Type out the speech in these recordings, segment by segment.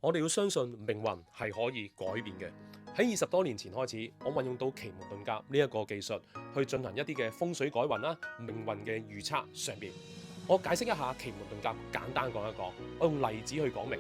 我哋要相信命運係可以改變嘅。喺20多年前開始，我運用到奇門遁甲呢一個技術去進行一啲嘅風水改運啦、命運嘅預測上邊。我解釋一下奇門遁甲，簡單講一講，我用例子去講明。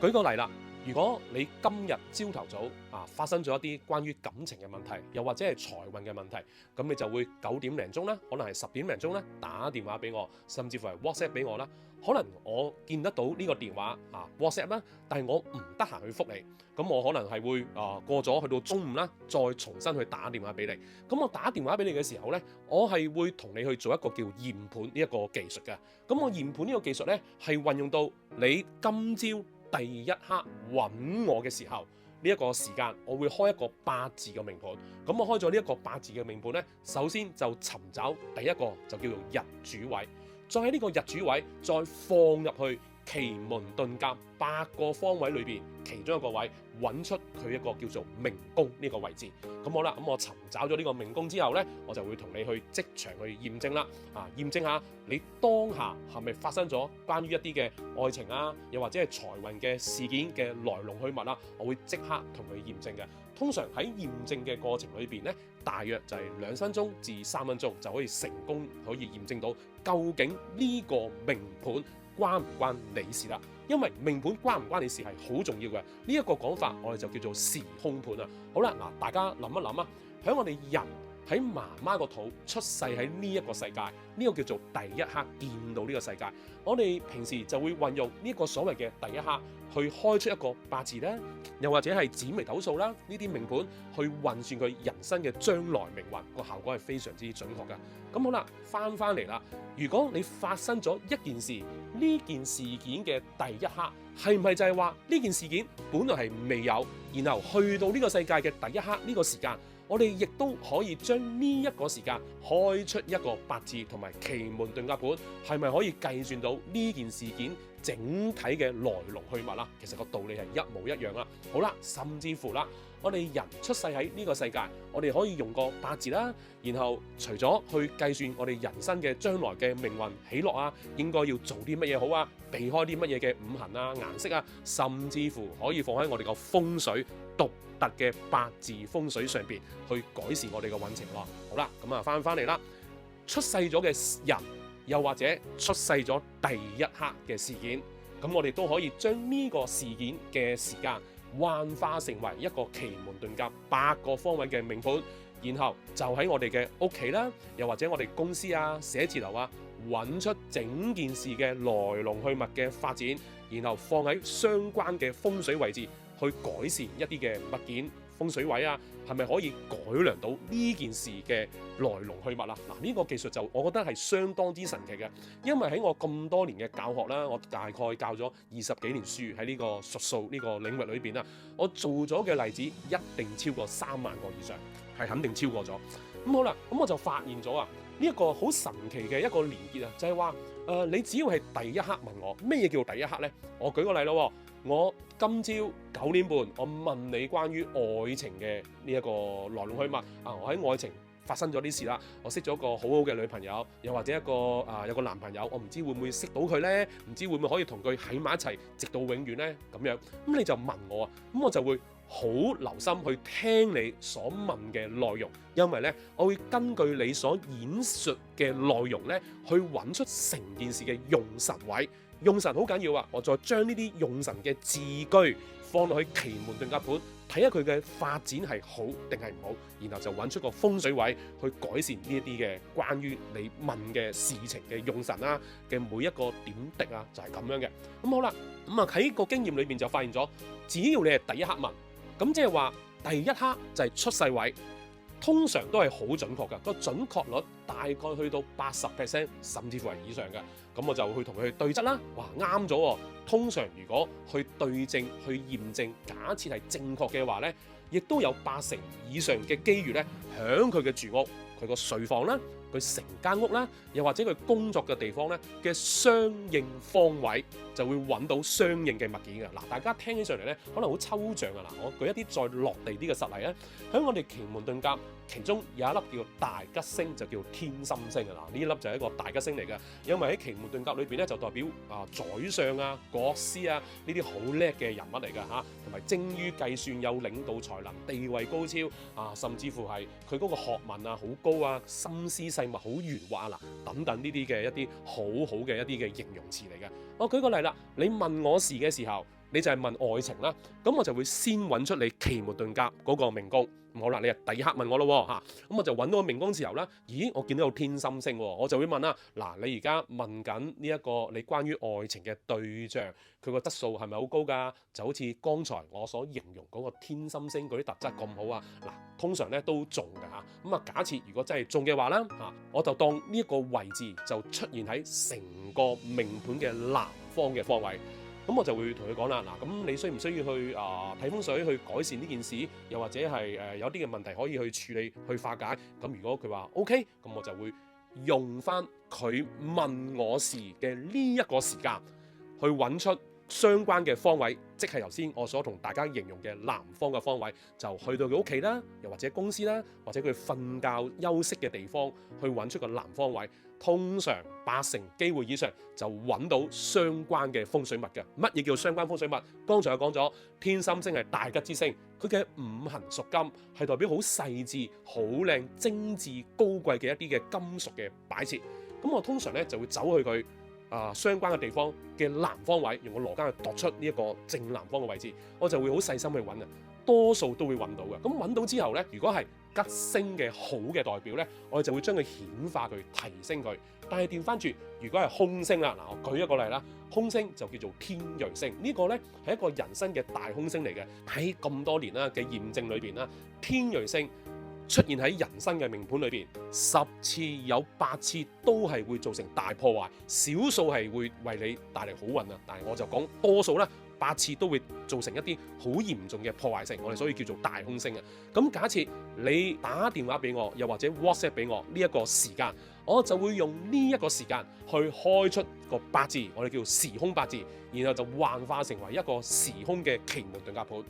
舉個例啦，如果你今日朝頭早發生咗一啲關於感情嘅問題，又或者係財運嘅問題，咁你就會9點零鐘啦，可能係10點零鐘咧打電話俾我，甚至乎係 WhatsApp 俾我啦。可能我見得到呢個電話WhatsApp 啦，但係我唔得閒去覆你，咁我可能係會過咗去到中午啦，再重新去打電話俾你。咁我打電話俾你嘅時候呢，我係會同你去做一個叫驗盤呢一個技術嘅。咁我驗盤呢個技術呢，係運用到你今朝第一刻揾我嘅時候，呢一個時間，我會開一個八字嘅命盤。咁我開咗呢一個八字嘅命盤呢，首先就尋找第一個就叫做日主位。再喺呢個日主位，再放入去奇門遁甲8個方位裏邊，其中一個位揾出佢一個叫做命宮呢個位置。咁好啦，咁我尋找咗呢個命宮之後呢，我就會同你去即場去驗證啦。驗證下你當下係咪發生咗關於一啲嘅愛情又或者係財運嘅事件嘅來龍去脈啦，我會即刻同佢驗證嘅。通常喺驗證嘅過程裏邊呢，大約就係2分鐘至3分鐘就可以成功可以驗證到究竟呢個命盤關唔關你事啦。因為命盤關唔關你事係好重要嘅。呢一個講法我哋就叫做時空盤啊。好啦，大家諗一諗喺我哋人喺媽媽個肚出世喺呢一個世界，呢個叫做第一刻見到呢個世界。我哋平時就會運用呢個所謂嘅第一刻去開出一個八字啦，又或者係紫微斗數啦，呢啲命盤去運算佢人生嘅將來命運，個效果係非常之準確㗎。咁好啦，翻嚟啦，如果你發生咗一件事，呢件事件嘅第一刻係唔係就係話呢件事件本來係未有，然後去到呢個世界嘅第一刻呢個時間，我哋亦都可以將呢一個時間開出一個八字同埋奇門遁甲盤，係咪可以計算到呢件事件整體嘅來龍去脈啦？其實個道理係一模一樣啦。好啦，甚至乎啦，我哋人出世喺呢個世界，我哋可以用個八字啦，然後除咗去計算我哋人生嘅將來嘅命運喜樂應該要做啲乜嘢好避開啲乜嘢嘅五行顏色甚至乎可以放喺我哋個風水獨特嘅八字風水上邊去改善我哋嘅運程咯。好啦，咁翻嚟啦，出世咗嘅人，又或者出世咗第一刻嘅事件，咁我哋都可以將呢個事件嘅時間幻化成為一個奇門遁甲8個方位嘅命盤，然後就喺我哋嘅屋企啦，又或者我哋公司寫字樓揾出整件事嘅來龍去脈嘅發展，然後放喺相關嘅風水位置去改善一啲嘅物件風水位係咪可以改良到呢件事嘅來龍去脈啦？呢個技術就我覺得係相當之神奇嘅，因為喺我咁多年嘅教學啦，我大概教咗20幾年書喺呢個術數呢個領域裏邊啦，我做咗嘅例子一定超過3萬個以上，係肯定超過咗。咁好啦，咁我就發現咗呢一個好神奇嘅一個連結就係話你只要係第一刻問我咩嘢叫第一刻呢？我舉個例咯，我今朝9點半，我問你關於愛情嘅呢一個來龍去脈我喺愛情發生咗啲事啦，我識咗個好好嘅女朋友，又或者一個有個男朋友，我唔知會唔會識到佢呢？唔知會唔會可以同佢喺埋一齊直到永遠呢？咁樣咁你就問我咁我就會好留心去聽你所問嘅內容，因為呢，我會根據你所演述嘅內容呢，去揾出成件事嘅用神位。用神好緊要我再將呢啲用神嘅字句放落去奇門遁甲盤，睇下佢嘅發展係好定係唔好，然後就揾出個風水位去改善呢一啲嘅關於你問嘅事情嘅用神嘅每一個點滴就係咁樣嘅。咁好啦，咁喺個經驗裏面就發現咗，只要你係第一刻問，咁即係話第一刻就係出世位，通常都係好準確㗎，個準確率大概去到80%，甚至乎係以上嘅。咁我就去同佢去對質啦，哇啱咗。通常如果去對證去驗證，假設係正確嘅話呢，亦都有80%以上嘅機遇呢，響佢嘅住屋、佢個睡房啦、佢成間屋啦，又或者佢工作嘅地方咧嘅相應方位，就會揾到相應嘅物件嘅。嗱，大家聽起上嚟咧，可能好抽象啊！嗱，我舉一啲再落地啲嘅實例咧，喺我哋奇門遁甲，其中有一粒叫大吉星，就叫天心星啊！嗱，呢一粒就係一個大吉星嚟嘅，因為喺奇門遁甲裏邊咧，就代表宰相啊、國師啊呢啲好叻嘅人物嚟㗎嚇，同埋精於計算、有領導才能、地位高超甚至乎係佢嗰個學問好高啊、心思細密、好圓滑啊等等呢啲嘅一啲好嘅一啲嘅形容詞嚟嘅。我舉個例啦，你問我事嘅時候，你就係問愛情啦，咁我就會先揾出你奇門遁甲嗰個命宮。好啦，你係第一刻問我咯嚇，咁我就揾到個命宮之後啦。咦，我見到有天心星喎，我就會問啦。嗱，你而家問緊呢一個你關於愛情嘅對象，佢個質素係咪好高㗎？就好似剛才我所形容嗰個天心星嗰啲特質咁好啊。嗱，通常咧都中㗎嚇。咁假設如果真係中嘅話啦，我就當呢一個位置就出現喺成個命盤嘅南方嘅方位。咁我就會同佢講啦，嗱，咁你需唔需要去睇風水去改善呢件事，又或者係有啲嘅問題可以去處理去化解？咁如果佢話 OK，咁我就會用翻佢問我事嘅呢一個時間去揾出相關嘅方位，即係頭先我所同大家形容嘅南方嘅方位，就去到佢屋企啦，又或者公司啦，或者佢瞓覺休息嘅地方，去揾出個南方位。通常80%機會以上就揾到相關嘅風水物嘅。乜嘢叫相關風水物？剛才我講咗，天心星係大吉之星，佢嘅五行屬金，係代表好細緻、好靚、精緻、高貴嘅一啲嘅金屬嘅擺設。咁我通常咧就會走去佢相關嘅地方嘅南方位，用個羅庚去度出呢一個正南方嘅位置，我就會好細心去揾嘅，多數都會揾到嘅。咁揾到之後咧，如果係吉星嘅好嘅代表咧，我哋就會將佢顯化佢、提升佢。但係調翻轉，如果係空星啦，嗱，我舉一個例啦，空星就叫做天芮星，呢個咧係一個人生嘅大空星嚟嘅。喺咁多年啦嘅驗證裏邊啦，天芮星出現喺人生嘅命盤裏邊，10次有8次都係會造成大破壞，少數係會為你帶嚟好運啊。但係我就講多數啦，8次都會造成一啲好嚴重嘅破壞性，我哋所以叫做大空星啊。咁假設你打電話俾我，又或者 WhatsApp 俾我呢一個時間，我就會用呢一個時間去開出個八字，我哋叫時空八字，然後就幻化成為一個時空嘅奇門遁甲盤。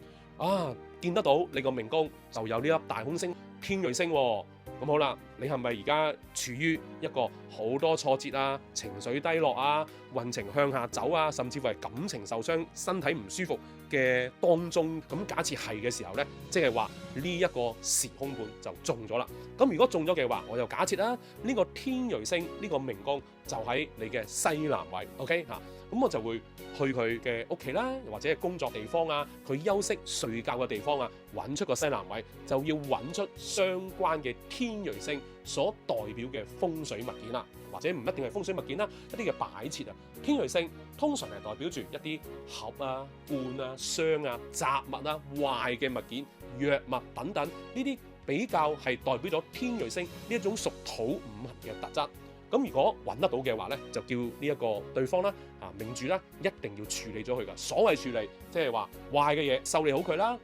見得到你個命宮就有呢粒大空星天芮星喎。咁好啦，你係咪而家處於一個好多挫折啊、情緒低落啊、運程向下走啊，甚至乎係感情受傷、身體唔舒服嘅當中？咁假設係嘅時候呢，即係話呢一個時空盤就中咗啦。咁如果中咗嘅話，我就假設啦，呢個天芮星呢個命宮就喺你嘅西南位 ，OK 嚇。咁我就會去佢嘅屋企啦，或者係工作地方啊，佢休息睡覺嘅地方啊，揾出個西南位，就要揾出相關嘅天芮星所代表嘅風水物件啦，或者唔一定係風水物件啦，一啲嘅擺設啊。天芮星通常係代表住一啲盒啊、罐啊、箱啊、雜物啊、壞嘅物件、藥物等等，呢啲比較係代表咗天芮星呢一種屬土五行嘅特質。咁如果揾得到嘅話咧，就叫呢一個對方啦，命主啦，一定要處理咗佢噶。所謂處理，即係話壞嘅嘢修理好佢啦，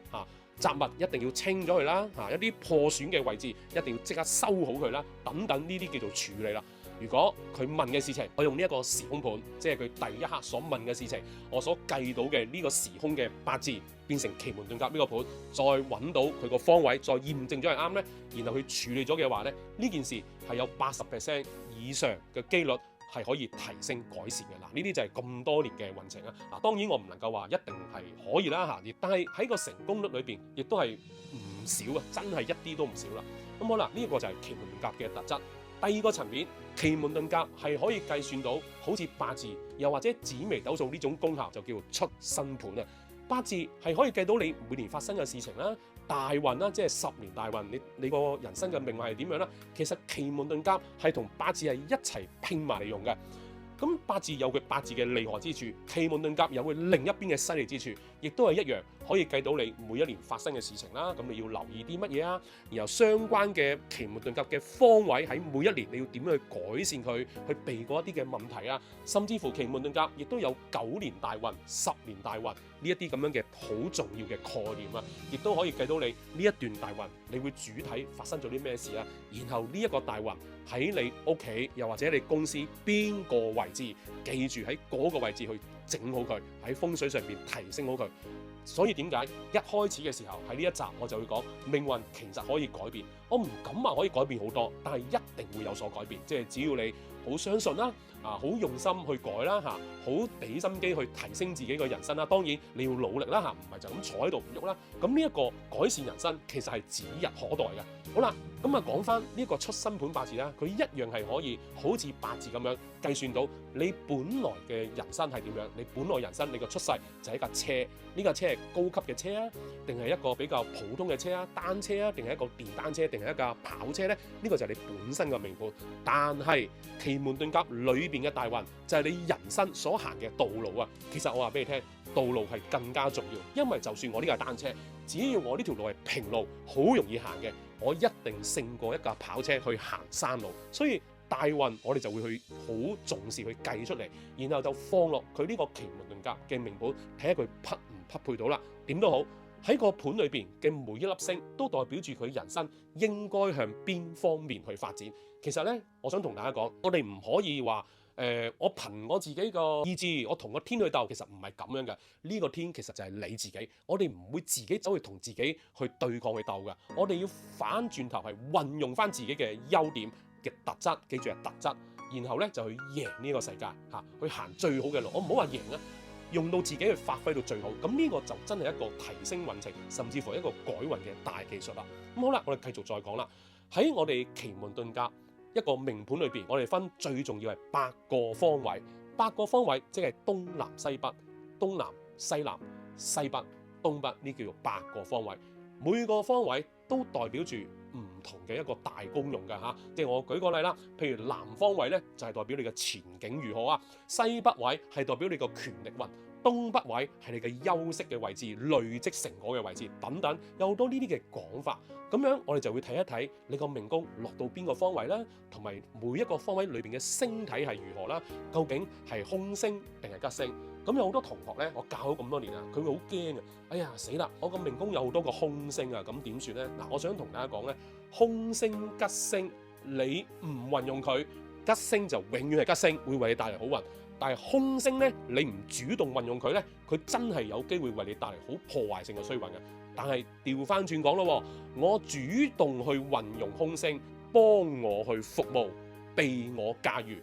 雜物一定要清咗佢啦，一啲破損嘅位置一定要即刻修好佢啦，等等呢啲叫做處理啦。如果佢問嘅事情，我用呢一個時空盤，即係佢第一刻所問嘅事情，我所計到嘅呢個時空嘅八字變成奇門遁甲呢個盤，再揾到佢個方位，再驗證咗係啱咧，然後去處理咗嘅話咧，呢件事係有80%以上嘅機率係可以提升改善嘅。嗱，呢啲就係咁多年嘅運程啊。嗱，當然我唔能夠話一定係可以啦嚇，但係喺個成功率裏邊，亦都係唔少啊，真係一啲都唔少啦。咁好啦，呢一個就係奇門遁甲嘅特質。第二個層面，奇門遁甲係可以計算到好似八字又或者紫微斗數呢種功效，就叫做出生盤啊。八字係可以計到你每年發生嘅事情啦、大運啦，即係10年大運，你個人生嘅命運係點樣啦？其實奇門遁甲係同八字係一齊拼埋嚟用嘅。咁八字有佢八字嘅厲害之處，奇門遁甲有佢另一邊嘅犀利之處，亦都係一樣可以計到你每一年發生嘅事情啦。咁你要留意啲乜嘢啊？然後相關嘅奇門遁甲嘅方位喺每一年你要點樣去改善佢，去避過一啲嘅問題啊。甚至乎奇門遁甲亦都有9年大運、10年大運呢一啲咁樣嘅好重要嘅概念啊，亦都可以計到你呢一段大運你會主體發生咗啲咩事啊。然後呢一個大運喺你屋企又或者你公司邊個位置，記住喺嗰個位置去整好佢，喺風水上邊提升好佢。所以點解一開始嘅時候喺呢一集我就會講命運其實可以改變，我唔敢話可以改變好多，但係一定會有所改變。即係只要你好相信啦，好用心去改啦，好俾心機去提升自己嘅人生啦。當然你要努力啦，唔係就咁坐喺度唔喐啦。咁呢一個改善人生其實係指日可待嘅。好啦，咁啊講翻呢一個出生盤八字啦，佢一樣係可以好似八字咁樣計算到你本來嘅人生係點樣。你本來人生你個出世就係一架車，呢架車係高級嘅車啊，定係一個比較普通嘅車啊，單車啊，定係一個電單車，定係一架跑車呢？呢個就係你本身嘅命盤。但係奇門遁甲裏邊嘅大運就係你人生所行嘅道路啊。其實我話俾你聽，道路係更加重要，因為就算我呢架單車，只要我呢條路係平路，好容易行嘅，我一定勝過一架跑車去行山路。所以大運我哋就會去好重視去計出嚟，然後就放落佢呢個奇門遁甲嘅命盤，睇下佢匹唔匹配到啦。點都好，喺個盤裏邊嘅每一粒星都代表住佢人生應該向邊方面去發展。其實呢，我想同大家講，我哋唔可以話我憑我自己個意志，我同個天去鬥，其實唔係咁樣嘅。呢個天其實就係你自己，我哋唔會自己走去同自己去對抗去鬥嘅。我哋要反轉頭係運用翻自己嘅優點嘅特質，記住係特質，然後咧就去贏呢個世界嚇，去行最好嘅路。我唔好話贏啊，用到自己去發揮到最好。咁呢個就真係一個提升運程，甚至乎一個改運嘅大技術啦。咁好啦，我哋繼續再講啦。喺我哋奇門遁甲一個命盤裏邊，我哋分最重要係8個方位。8個方位即係東南西北、東南西南、西北、東北，呢叫做8個方位。每個方位都代表住唔同嘅一個大功用㗎嚇。即係我舉個例啦，譬如南方位咧就係代表你嘅前景如何啊，西北位係代表你個權力運，東北位係你嘅休息嘅位置、累積成果嘅位置等等，有好多呢啲嘅講法。咁樣我哋就會睇一睇你個命宮落到邊個方位啦，同埋每一個方位裏邊嘅星體係如何啦，究竟係空星定係吉星？咁有好多同學咧，我教咗咁多年啦，佢會好驚啊！哎呀死啦，我個命宮有好多個空星啊，咁點算咧？嗱，我想同大家講咧，空星吉星你唔運用佢，吉星就永遠係吉星，會為你帶嚟好運。但係空星咧，你唔主動運用佢咧，佢真係有機會為你帶嚟好破壞性嘅衰運嘅。但係調翻轉講咯，我主動去運用空星，幫我去服務，被我駕馭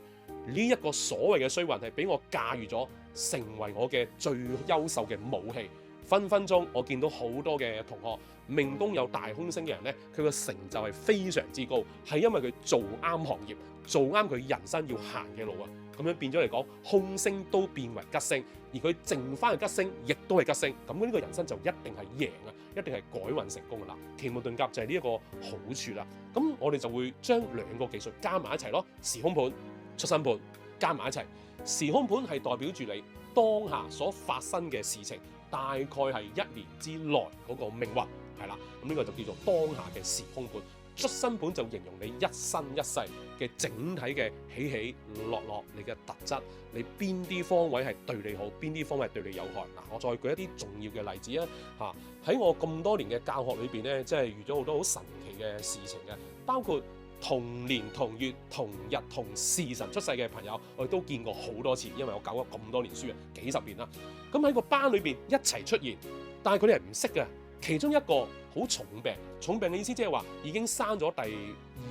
呢一個所謂嘅衰運，係俾我駕馭咗，成為我嘅最優秀嘅武器。分分鐘我見到好多嘅同學命宮有大空星嘅人咧，佢個成就係非常之高，係因為佢做啱行業，做啱佢人生要行嘅路啊。咁樣變咗嚟講，空星都變為吉星，而佢剩翻嘅吉星亦都係吉星，咁呢個人生就一定係贏啊，一定係改運成功噶啦。奇門遁甲就係呢一個好處啦。咁我哋就會將兩個技術加埋一齊咯，時空盤、出生盤加埋一齊。時空盤係代表住你當下所發生嘅事情，大概係1年之內嗰個命運係啦。咁呢個就叫做當下嘅時空盤。出生盤就形容你一生一世嘅整體嘅起起落落，你嘅特質，你邊啲方位係對你好，邊啲方位係對你有害。嗱，我再舉一啲重要嘅例子啊！喺我咁多年嘅教學裏邊咧，即係遇咗好多好神奇嘅事情嘅，包括同年同月同日同時辰出世嘅朋友，我哋都見過好多次，因為我教咗咁多年書啊，幾十年啦。咁喺個班裏邊一齊出現，但係佢哋係唔識嘅。其中一個好重病，重病嘅意思即係話已經生咗第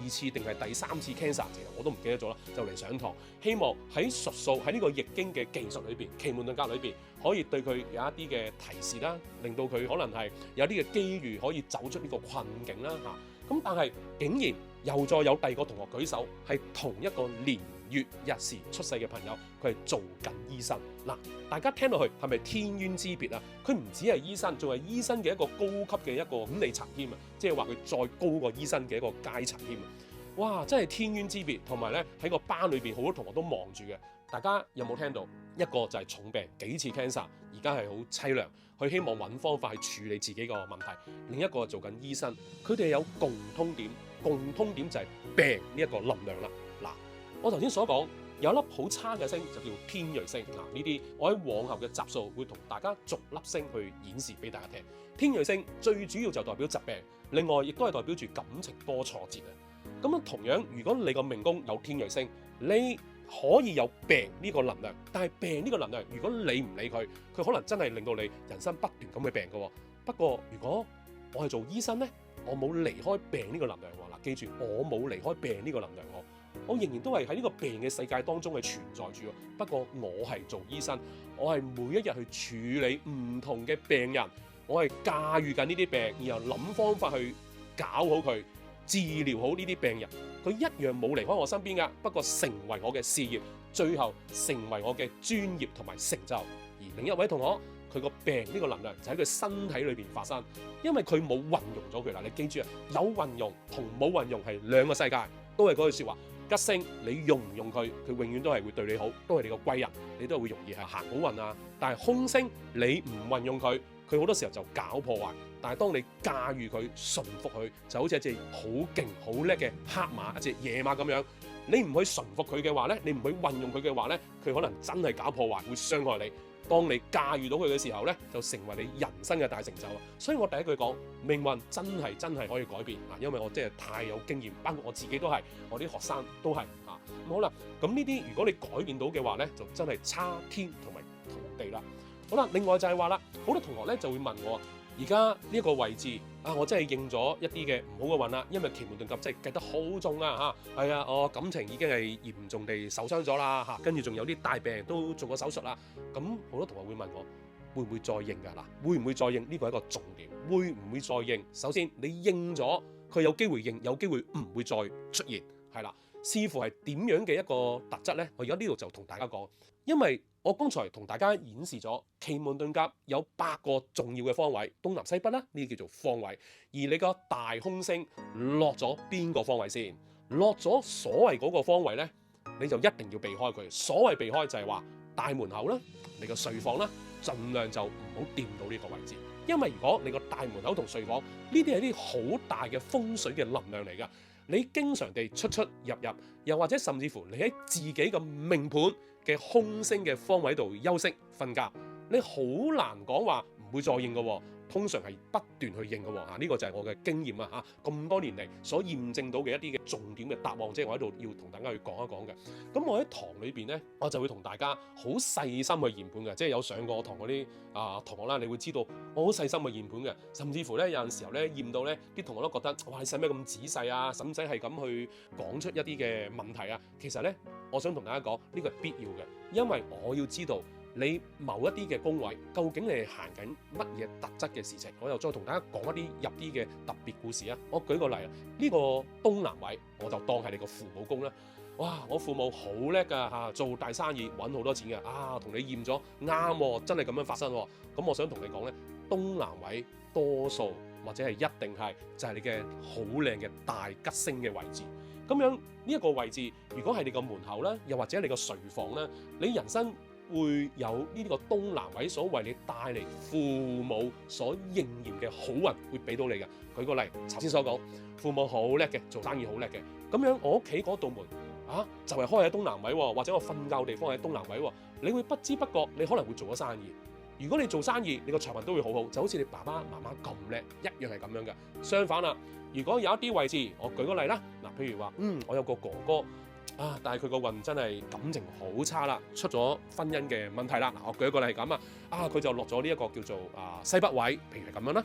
2次定係第3次 cancer， 其實我都唔記得咗啦，就嚟上堂，希望喺術數喺呢個易經嘅技術裏邊，奇門遁甲裏邊可以對佢有一啲嘅提示啦，令到佢可能係有啲嘅機遇可以走出呢個困境啦嚇。咁但係竟然又再有第二個同學舉手，係同一個年月日時出世嘅朋友，佢係做緊醫生。嗱，大家聽落去係咪天淵之別啊？佢唔止係醫生，仲係醫生嘅一個高級嘅一個管理層添啊！即係話佢再高過醫生嘅一個階層添啊！哇，真係天淵之別。同埋咧喺個班裏邊好多同學都望住嘅，大家有冇聽到？一個就係重病幾次 cancer， 而家係好凄涼，佢希望揾方法去處理自己個問題。另一個做緊醫生，佢哋有共通點，共通點就係病呢一個能量啦。嗱，我頭先所講。有一粒好差嘅星就叫天芮星。嗱，呢啲我喺往後嘅集數會同大家逐粒星去演示俾大家聽。天芮星最主要就代表疾病，另外亦都係代表住感情多挫折啊。咁咁樣同樣，如果你個命宮有天瑞星，你可以有病呢個能量，但係病呢個能量，如果你唔理佢，佢可能真係令到你人生不斷咁去病嘅。不過如果我係做醫生呢，我冇離開病呢個能量喎。嗱，記住，我冇離開病呢個能量喎，我仍然都係喺呢個病嘅世界當中係存在住。不過我係做醫生，我係每一日去處理唔同嘅病人，我係駕馭緊呢啲病，然後諗方法去搞好佢，治療好呢啲病人。佢一樣冇離開我身邊㗎，不過成為我嘅事業，最後成為我嘅專業同埋成就。而另一位同學，佢個病呢個能量就喺佢身體裏邊發生，因為佢冇運用咗佢啦。你記住啊，有運用同冇運用係兩個世界，都係嗰句説話。吉星你用唔用佢，佢永遠都係會對你好，都係你個貴人，你都係會容易係行好運啊。但係空星你唔運用佢，佢好多時候就搞破壞。但係當你駕馭佢、馴服佢，就好似一隻好勁、好叻嘅黑馬、一隻野馬咁樣。你唔去馴服佢嘅話咧，你唔去運用佢嘅話咧，佢可能真係搞破壞，會傷害你。當你駕馭到佢嘅時候咧，就成為你人生嘅大成就啊！所以我第一句講，命運真係可以改變啊！因為我真係太有經驗，包括我自己都係，我啲學生都係啊。咁好啦，咁呢啲如果你改變到嘅話咧，就真係差天同埋同地啦。好啦，另外就係話啦，好多同學咧就會問我，而家呢一個位置啊，我真係應咗一啲嘅唔好嘅運啦，因為奇門遁甲真係計得好重啊嚇，係啊，我感情已經係嚴重地受傷咗啦嚇，跟住仲有啲大病都做過手術啦。咁好多同學會問我，會唔會再應㗎？嗱，會唔會再應？呢個係一個重點，會唔會再應？首先你應咗，佢有機會應，有機會唔會再出現，係啦，視乎係點樣嘅一個特質呢？我而家呢度就同大家講，因為我剛才同大家演示咗奇門遁甲有8個重要嘅方位，東南西北啦，呢啲叫做方位。而你個大空星落咗邊個方位先？落咗所謂嗰個方位呢，你就一定要避開佢。所謂避開就係話大門口啦，你個睡房啦，盡量就唔好掂到呢個位置。因為如果你個大門口同睡房呢啲係啲好大嘅風水嘅能量嚟㗎，你經常地出出入入，又或者甚至乎你喺自己嘅命盤嘅空星嘅方位度休息瞓覺，你好難講話唔會再應嘅喎。通常係不斷去應嘅喎。呢個就係我嘅經驗啊嚇，咁多年嚟所驗證到嘅一啲嘅重點嘅答案，即係我喺度要同大家去講一講嘅。咁我喺堂裏邊咧，我就會同大家好細心去驗盤嘅，即係有上過堂嗰啲同學啦，你會知道我好細心去驗盤嘅，甚至乎咧有陣時候咧驗到咧啲同學都覺得哇，你使咩咁仔細啊？使唔使係咁去講出一啲嘅問題啊？其實咧，我想同大家講呢個係必要嘅，因為我要知道你某一啲嘅宮位究竟你係行緊乜嘢特質嘅事情，我又再同大家講一啲入啲嘅特別故事啊！我舉個例啊，呢個東南位我就當係你個父母宮啦。哇！我父母好叻㗎嚇，做大生意揾好多錢嘅同你驗咗啱喎，真係咁樣發生喎。咁我想同你講咧，東南位多數或者係一定係就係你嘅好靚嘅大吉星嘅位置。咁樣呢一個位置，如果係你個門口啦，又或者你個睡房啦，你人生會有呢個東南位所為你帶嚟父母所應驗嘅好運，會俾到你嘅。舉個例，頭先所講，父母好叻嘅，做生意好叻嘅，咁樣我屋企嗰道門就係開喺東南位喎，或者我瞓覺地方喺東南位喎，你會不知不覺你可能會做咗生意。如果你做生意，你個財運都會好好，就好似你爸爸媽媽咁叻，一樣係咁樣嘅。相反啦，如果有一啲位置，我舉個例啦，譬如話，我有個哥哥但係佢個運真係感情好差啦，出咗婚姻嘅問題啦。我舉一個例係咁佢就落咗呢一個叫做西北位，譬如係咁樣啦。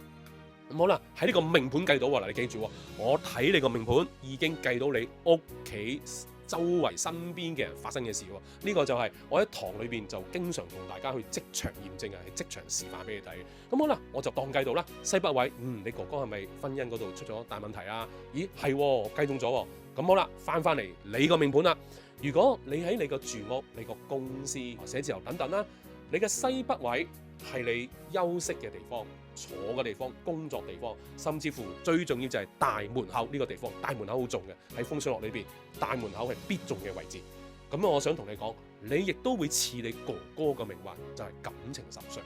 咁好啦，喺呢個命盤計到喎，你記住喎，我睇你個命盤已經計到你屋企周圍身邊嘅人發生嘅事喎，呢個就係我喺堂裏邊就經常同大家去即場驗證係即場示範俾你睇嘅。咁好啦，我就當計到啦，西北位，你哥哥係咪婚姻嗰度出咗大問題啊？咦，係喎，計中咗喎。咁好啦，翻嚟你個命盤啦。如果你喺你個住屋、你個公司、寫字樓等等啦，你嘅西北位係你休息嘅地方、坐嘅地方、工作地方，甚至乎最重要就係大門口呢個地方。大門口好重嘅，喺風水學裏邊，大門口係必中嘅位置。咁我想同你講，你亦都會似你哥哥嘅命運，就係感情受傷。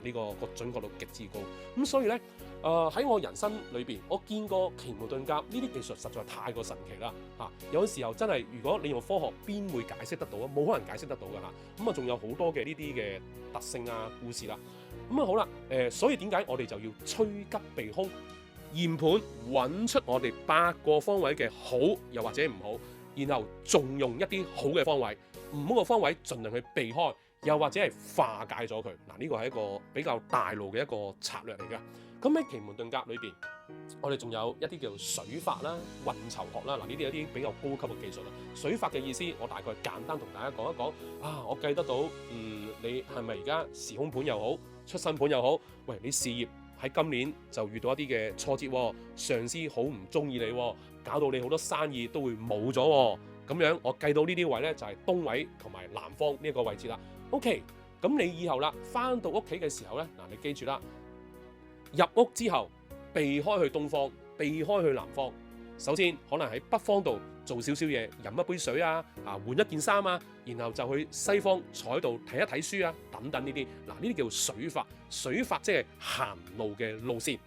呢個準確度極之高。咁所以咧，喺我人生裏邊，我見過奇門遁甲呢啲技術實在太過神奇啦有時候真係，如果你用科學邊會解釋得到啊？冇可能解釋得到㗎咁仲有好多嘅呢啲嘅特性故事啦。咁好啦，所以點解我哋就要趨吉避凶？驗盤揾出我哋8個方位嘅好又或者唔好，然後重用一啲好嘅方位，唔好嘅方位盡量去避開，又或者係化解咗佢。嗱，呢個係一個比較大路嘅一個策略嚟㗎。咁喺奇門遁甲裏邊，我哋仲有一啲叫做水法啦、運籌學啦。嗱，呢啲係一啲比較高級嘅技術啦。水法嘅意思，我大概簡單同大家講一講。我計得到，你係咪而家時空盤又好，出生盤又好？喂，你事業喺今年就遇到一啲嘅挫折，上司好唔中意你，搞到你好多生意都會冇咗。咁樣我計到呢啲位呢，就係東位同埋南方呢一個位置啦。OK， 咁你以後啦，翻到屋企嘅時候呢，嗱，你記住啦。入屋之後，避開去東方，避開去南方。首先可能喺北方度做少少嘢，飲一杯水啊，換一件衫啊，然後就去西方坐喺度睇一睇書啊，等等呢啲。嗱，呢啲叫水法。水法即係行路嘅路線。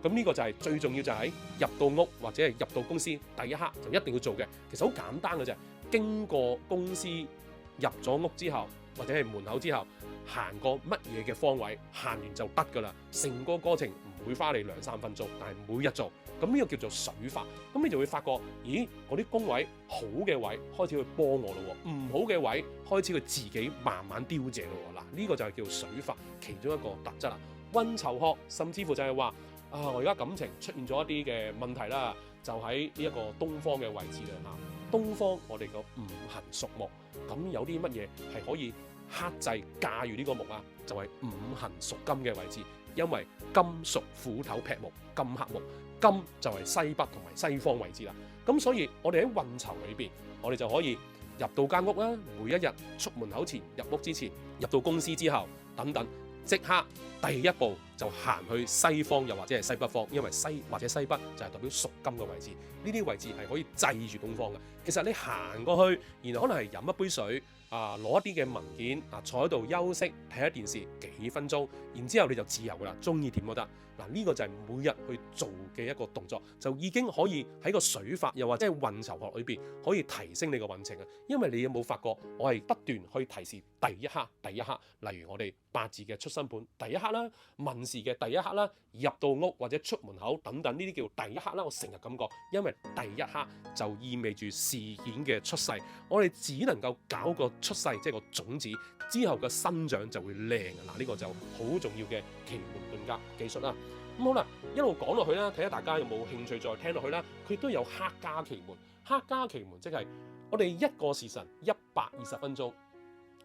咁呢個就係最重要，就係入到屋或者係入到公司第一刻就一定要做嘅。其實好簡單嘅啫，經過公司入咗屋之後，或者係門口之後，行過乜嘢嘅方位，行完就得㗎啦。成個過程唔會花你2-3分鐘，但係每日做，咁呢個叫做水法。咁你就會發覺，咦，嗰啲宮位好嘅位開始去幫我咯，唔好嘅位開始佢自己慢慢凋謝咯。嗱，呢個就係叫水法其中一個特質啦。運籌學甚至乎就係話，我而家感情出現咗一啲嘅問題啦，就喺呢一個東方嘅位置啦。東方我哋個五行屬木，咁有啲乜嘢係可以克制駕馭呢個木啊？就係五行屬金嘅位置，因為金屬斧頭劈木，金克木，金就係西北同埋西方位置啦。咁所以我哋喺運籌裏邊，我哋就可以入到間屋啦，每一日出門口前、入屋之前、入到公司之後等等，即刻第一步就行去西方又或者係西北方，因為西或者西北就係代表屬金嘅位置，呢啲位置係可以制住東方嘅。其實你行過去，然後可能係飲一杯水，攞一啲嘅文件，坐喺度休息睇一電視幾分鐘，然之後你就自由噶啦，中意點都得。嗱，呢個就係每日去做嘅一個動作，就已經可以喺個水法又或者係運籌學裏邊可以提升你個運程啊。因為你有冇發覺，我係不斷去提示第一刻，例如我哋八字嘅出生盤第一刻啦，運勢嘅第一刻啦，入到屋或者出門口等等，呢啲叫第一刻啦。我成日咁講，因為第一刻就意味住事件嘅出世，我哋只能夠搞個出世，即係個種子之後嘅生長就會靚啊！嗱，呢個就好重要嘅奇門遁甲技術啦。咁好啦，一路講落去啦，睇下大家有冇興趣再聽落去啦。佢都有客家奇門，客家奇門即係我哋一個時辰120分鐘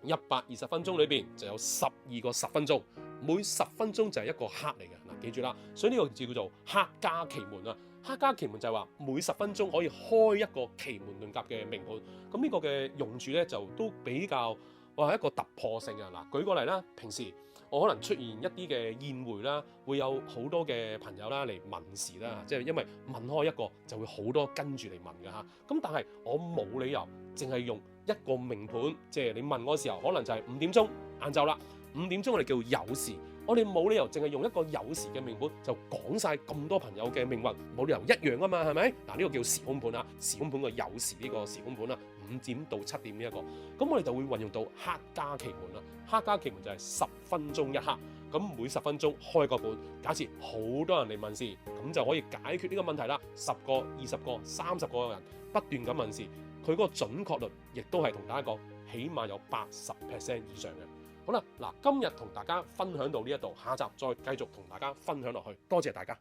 ，120分鐘裏邊就有12個10分鐘，每10分鐘就係一個克嚟嘅。嗱，記住啦，所以呢個字叫做客家奇門啊。客家奇門就係話每10分鐘可以開一個奇門遁甲嘅命盤。咁呢個嘅用處咧就都比較係一個突破性啊。嗱，舉個例啦，平時我可能出現一啲嘅宴會啦，會有好多嘅朋友啦嚟問事啦，即係因為問開一個就會好多跟住嚟問㗎嚇。咁但係我冇理由淨係用一個命盤，即係你問我嘅時候，可能就係5點鐘晏晝啦，5點鐘我哋叫酉時。我哋冇理由淨係用一個酉時嘅命盤就講晒咁多朋友嘅命運，冇理由一樣啊嘛，係咪？嗱，呢個叫時空盤啊，時空盤個酉時呢個時空盤啊，5點到7點呢一個，咁我哋就會運用到客家奇門啦。客家奇門就係10分鐘一刻，咁每10分鐘開個盤。假設好多人嚟問事，咁就可以解決呢個問題啦。10個、20個、30個人不斷咁問事，佢嗰個準確率亦都係同大家講，起碼有80% 以上嘅。好啦，嗱，今日同大家分享到呢一度，下集再繼續同大家分享落去，多謝大家。